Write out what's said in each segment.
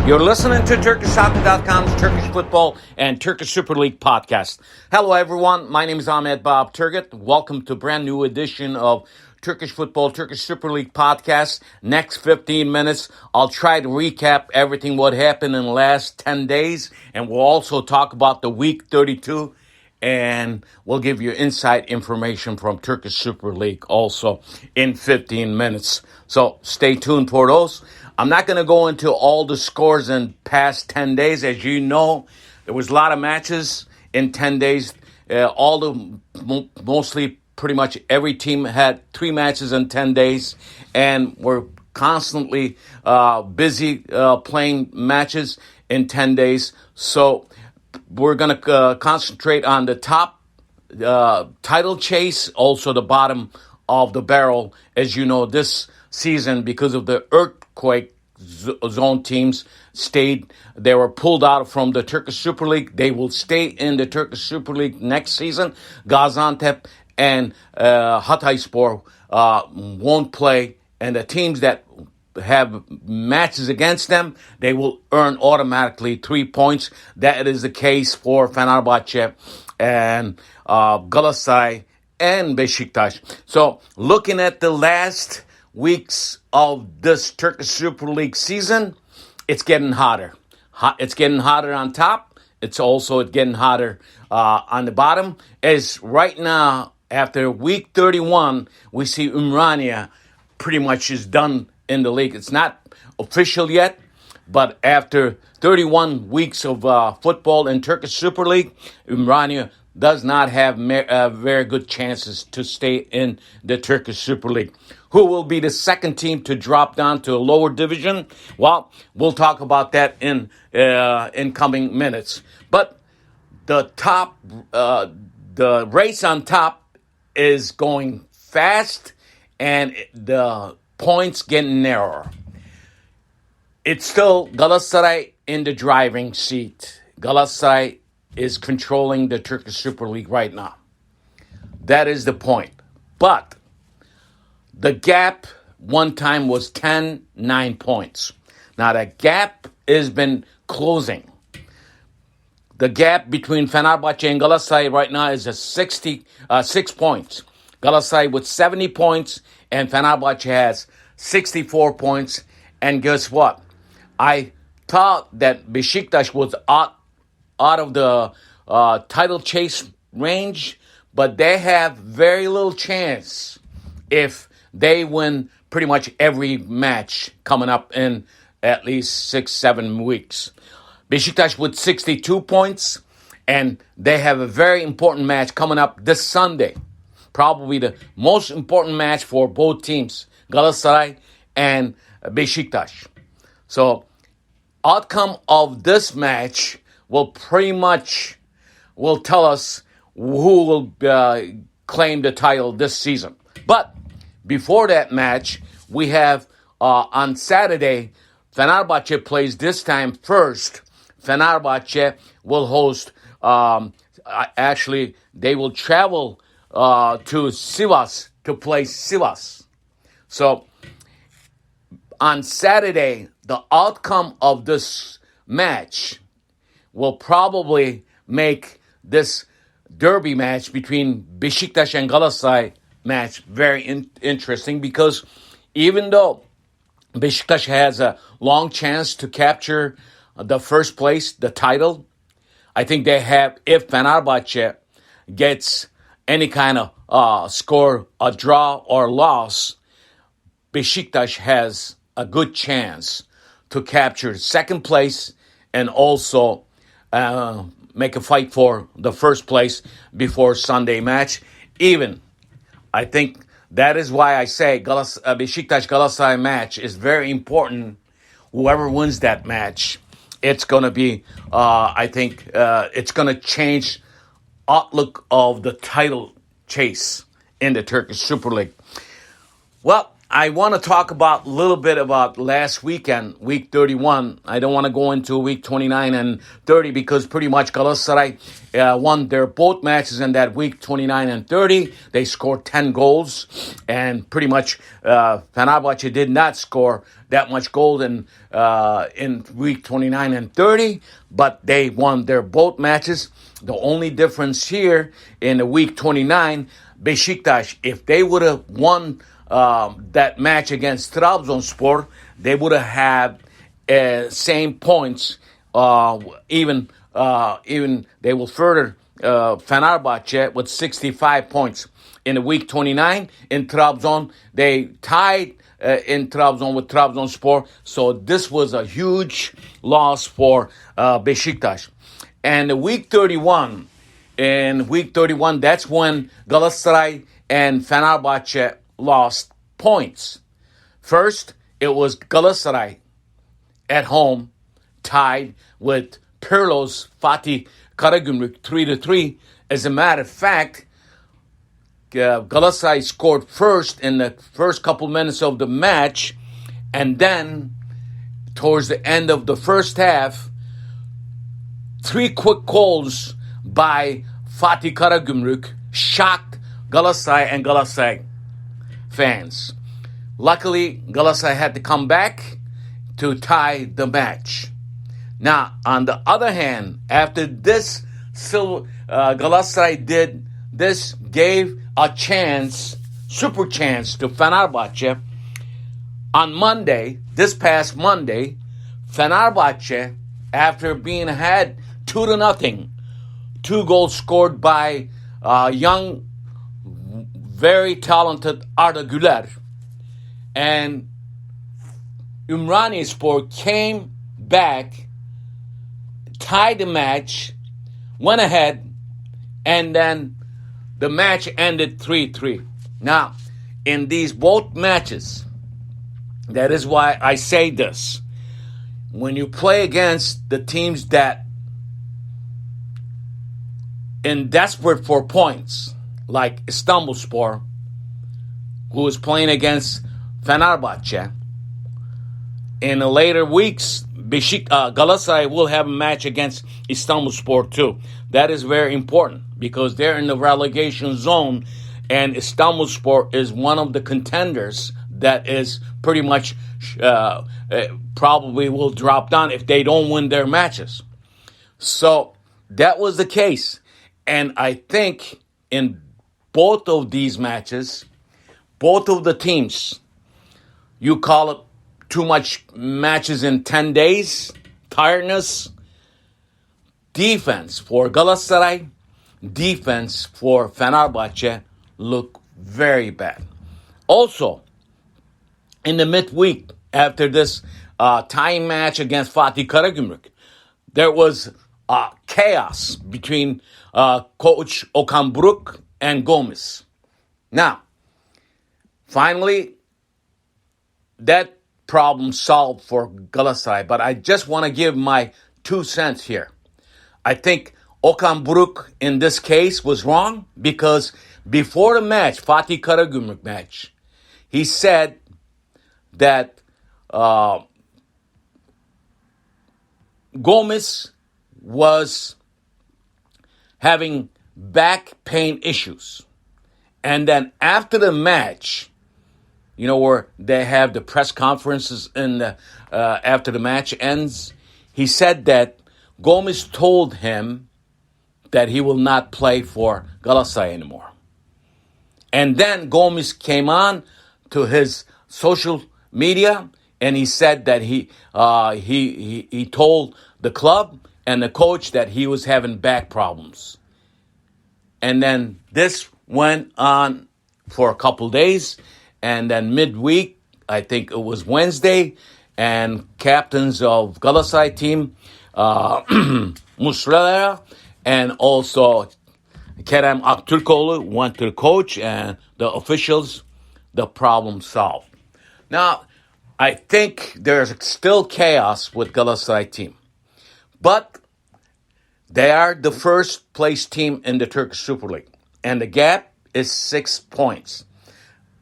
You're listening to TurkishSoccer.com's Turkish Football and Turkish Super League podcast. Hello, everyone. My name is Ahmet Turgut. Welcome to a brand new edition of Turkish Football, Turkish Super League podcast. Next 15 minutes, I'll try to recap everything what happened in the last 10 days, and we'll also talk about the week 32, and we'll give you inside information from Turkish Super League also in 15 minutes. So stay tuned for those. I'm not going to go into all the scores in past 10 days. As you know, there was a lot of matches in 10 days. Mostly pretty much every team had 3 matches in 10 days. And we're constantly busy playing matches in 10 days. So we're going to concentrate on the top title chase, also the bottom of the barrel. As you know, this season, because of the earthquake zone teams they were pulled out from the Turkish Super League. They will stay in the Turkish Super League next season. Gaziantep and Hatayspor won't play, and the teams that have matches against them, they will earn automatically 3 points. That is the case for Fenerbahce and Galatasaray and Besiktas. So looking at the last weeks of this Turkish Super League season, it's getting hotter. It's getting hotter on top. It's also getting hotter on the bottom. As right now, after week 31, we see Ümraniye pretty much is done in the league. It's not official yet, but after 31 weeks of football in Turkish Super League, Ümraniye does not have very good chances to stay in the Turkish Super League. Who will be the second team to drop down to a lower division? Well, we'll talk about that in coming minutes. But the race on top is going fast, and the points getting narrower. It's still Galatasaray in the driving seat. Galatasaray is controlling the Turkish Super League right now. That is the point. But the gap one time was 9 points. Now that gap has been closing. The gap between Fenerbahce and Galatasaray right now is 6 points. Galatasaray with 70 points and Fenerbahce has 64 points. And guess what? I thought that Besiktas was out of the title chase range, but they have very little chance if they win pretty much every match coming up in at least 6-7 weeks. Besiktas with 62 points, and they have a very important match coming up this Sunday. Probably the most important match for both teams, Galatasaray and Besiktas. So, outcome of this match will pretty much tell us who will claim the title this season. But before that match, we have on Saturday, Fenerbahce plays this time first. Fenerbahce will host, they will travel to Sivas to play Sivas. So on Saturday, the outcome of this match will probably make this derby match between Besiktas and Galatasaray match very interesting, because even though Besiktas has a long chance to capture the first place, the title, I think they have, if Fenerbahce gets any kind of score, a draw or loss, Besiktas has a good chance to capture second place and also make a fight for the first place before Sunday match. Even, I think that is why I say Besiktas-Galatasaray match is very important. Whoever wins that match, it's going to be, it's going to change outlook of the title chase in the Turkish Super League. Well, I want to talk about a little bit about last weekend, week 31. I don't want to go into week 29 and 30 because pretty much Galatasaray won their both matches in that week 29 and 30. They scored 10 goals, and pretty much Fenerbahce did not score that much goal in week 29 and 30, but they won their both matches. The only difference here in the week 29, Besiktas, if they would have won that match against Trabzonspor, they would have had same points. Even they will further Fenerbahce with 65 points. In the week 29 in Trabzon, they tied in Trabzon with Trabzonspor. So this was a huge loss for Besiktas. And week 31, that's when Galatasaray and Fenerbahce lost points. First, it was Galatasaray at home tied with Pirlo's Fatih Karagümrük 3-3. As a matter of fact, Galatasaray scored first in the first couple minutes of the match, and then towards the end of the first half, 3 quick goals by Fatih Karagümrük shocked Galatasaray and Galatasaray fans. Luckily, Galatasaray had to come back to tie the match. Now, on the other hand, after this, Galatasaray did this, gave a chance, super chance to Fenerbahce. On Monday, this past Monday, Fenerbahce, after being ahead 2-0, 2 goals scored by young, very talented Arda Güler, and Ümranispor came back, tied the match, went ahead, and then the match ended 3-3. Now, in these both matches, that is why I say this. When you play against the teams that in desperate for points, like Istanbulspor, who is playing against Fenerbahce, in the later weeks, Galatasaray will have a match against Istanbulspor too. That is very important because they're in the relegation zone, and Istanbulspor is one of the contenders that is pretty much probably will drop down if they don't win their matches. So that was the case. And I think in both of these matches, both of the teams, you call it too much matches in 10 days, tiredness, defense for Galatasaray, defense for Fenerbahce look very bad. Also, in the midweek after this tying match against Fatih Karagümrük, there was chaos between coach Okan Buruk and Gomez. Now, finally, that problem solved for Galatasaray, but I just want to give my 2 cents here. I think Okan Buruk in this case was wrong because before the match, Fatih Karagümrük match, he said that Gomez was having back pain issues. And then after the match, you know, where they have the press conferences in the, after the match ends, he said that Gomez told him that he will not play for Galatasaray anymore. And then Gomez came on to his social media and he said that he told the club and the coach that he was having back problems. And then this went on for a couple days. And then midweek, I think it was Wednesday, and captains of Galatasaray team, Muslera and also Kerem Aktürkoğlu went to the coach and the officials, the problem solved. Now, I think there's still chaos with Galatasaray team. But they are the first place team in the Turkish Super League. And the gap is 6 points.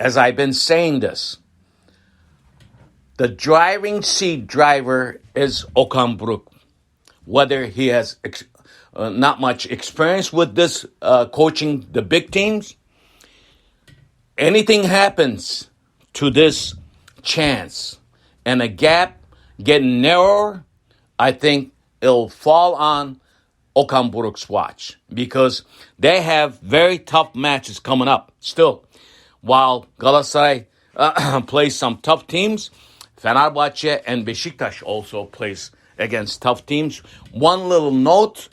As I've been saying this, The driving seat driver is Okan Buruk. Whether he has not much experience with this coaching the big teams, anything happens to this chance and a gap getting narrower, I think it'll fall on Okan Buruk's watch because they have very tough matches coming up still. While Galatasaray plays some tough teams, Fenerbahçe and Besiktas also plays against tough teams. One little note,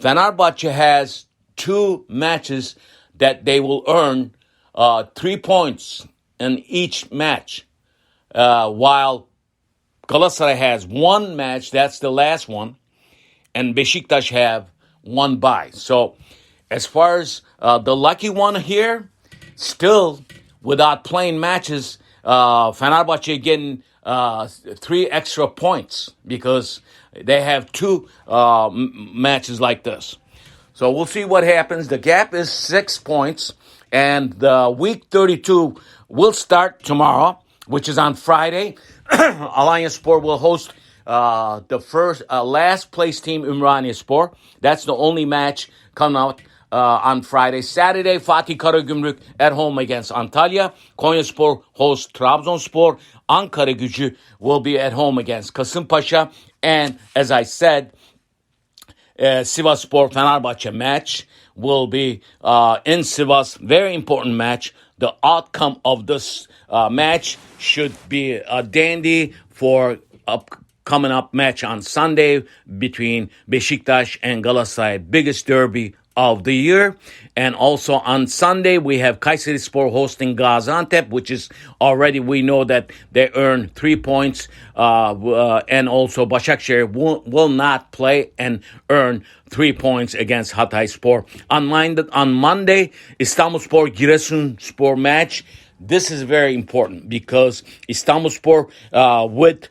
Fenerbahçe has 2 matches that they will earn 3 points in each match, while Galatasaray has 1 match, that's the last one, and Besiktas have 1 bye. So as far as the lucky one here, still without playing matches, Fenerbahçe getting 3 extra points because they have 2 matches like this. So we'll see what happens. The gap is 6 points, and the week 32 will start tomorrow, which is on Friday. Alliance Sport will host the last place team, Ümraniyespor. That's the only match coming out on Friday. Saturday, Fatih Karagümrük at home against Antalya. Konyaspor hosts Trabzonspor. Ankaragücü will be at home against Kasımpaşa. And as I said, Sivasspor Fenerbahçe match will be in Sivas. Very important match. The outcome of this match should be a dandy for coming up match on Sunday between Besiktas and Galatasaray, biggest derby of the year. And also on Sunday, we have Kayserispor hosting Gaziantep, which is already, we know that they earn 3 points. And also Başakşehir will not play and earn 3 points against Hatayspor. On Monday, İstanbulspor Giresunspor match. This is very important because İstanbulspor with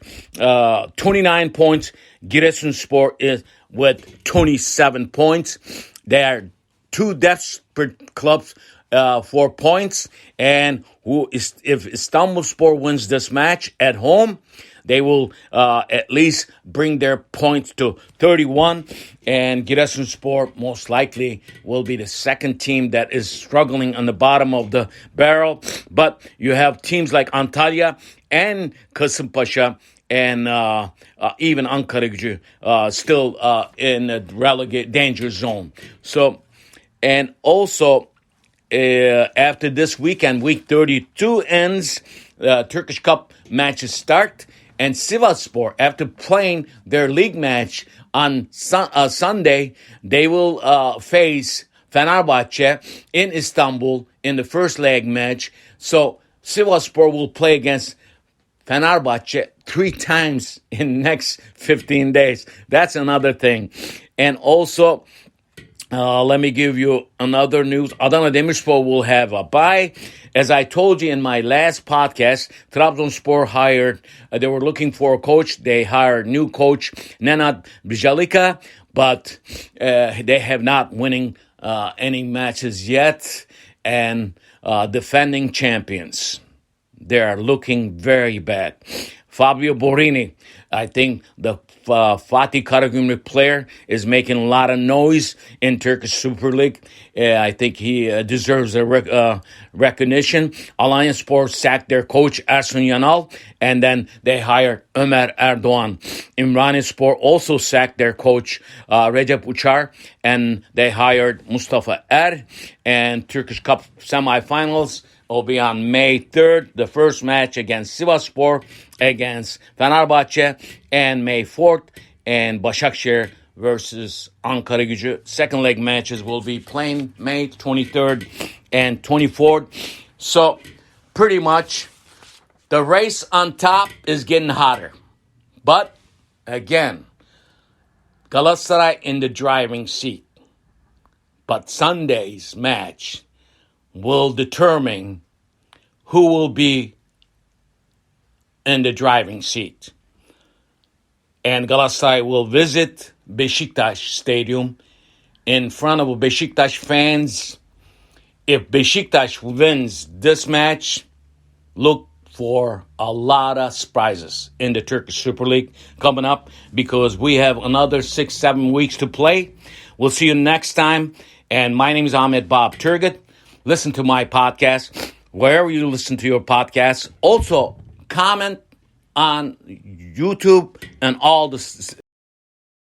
29 points, Giresunspor is with 27 points. They are 2 desperate clubs for points, and if İstanbulspor wins this match at home, they will at least bring their points to 31, and Giresunspor most likely will be the second team that is struggling on the bottom of the barrel. But you have teams like Antalya and Kasımpaşa and even Ankaragücü still in the relegate danger zone. So, and also after this weekend, week 32 ends, Turkish Cup matches start. And Sivasspor, after playing their league match on Sunday, they will face Fenerbahçe in Istanbul in the first leg match. So Sivasspor will play against Fenerbahçe 3 times in the next 15 days. That's another thing. And also, let me give you another news. Adana Demirspor will have a bye. As I told you in my last podcast, Trabzonspor hired, they were looking for a coach. They hired new coach, Nenad Bijalika, but they have not winning any matches yet. And defending champions, they are looking very bad. Fabio Borini, I think the Fatih Karagümrük player is making a lot of noise in Turkish Super League. I think he deserves a recognition. Alanyaspor sacked their coach Ersun Yanal, and then they hired Ömer Erdoğan. Ümraniyespor also sacked their coach Recep Uçar, and they hired Mustafa Er. And Turkish Cup semifinals will be on May 3rd, the first match against Sivasspor, against Fenerbahçe, and May 4th, and Başakşehir versus Ankaragücü. Second leg matches will be playing May 23rd and 24th. So, pretty much, the race on top is getting hotter. But, again, Galatasaray in the driving seat. But Sunday's match will determine who will be in the driving seat. And Galatasaray will visit Besiktas Stadium in front of Besiktas fans. If Besiktas wins this match, look for a lot of surprises in the Turkish Super League coming up because we have another 6-7 weeks to play. We'll see you next time. And my name is Ahmet Bob Turgut. Listen to my podcast wherever you listen to your podcasts. Also, comment on YouTube and all the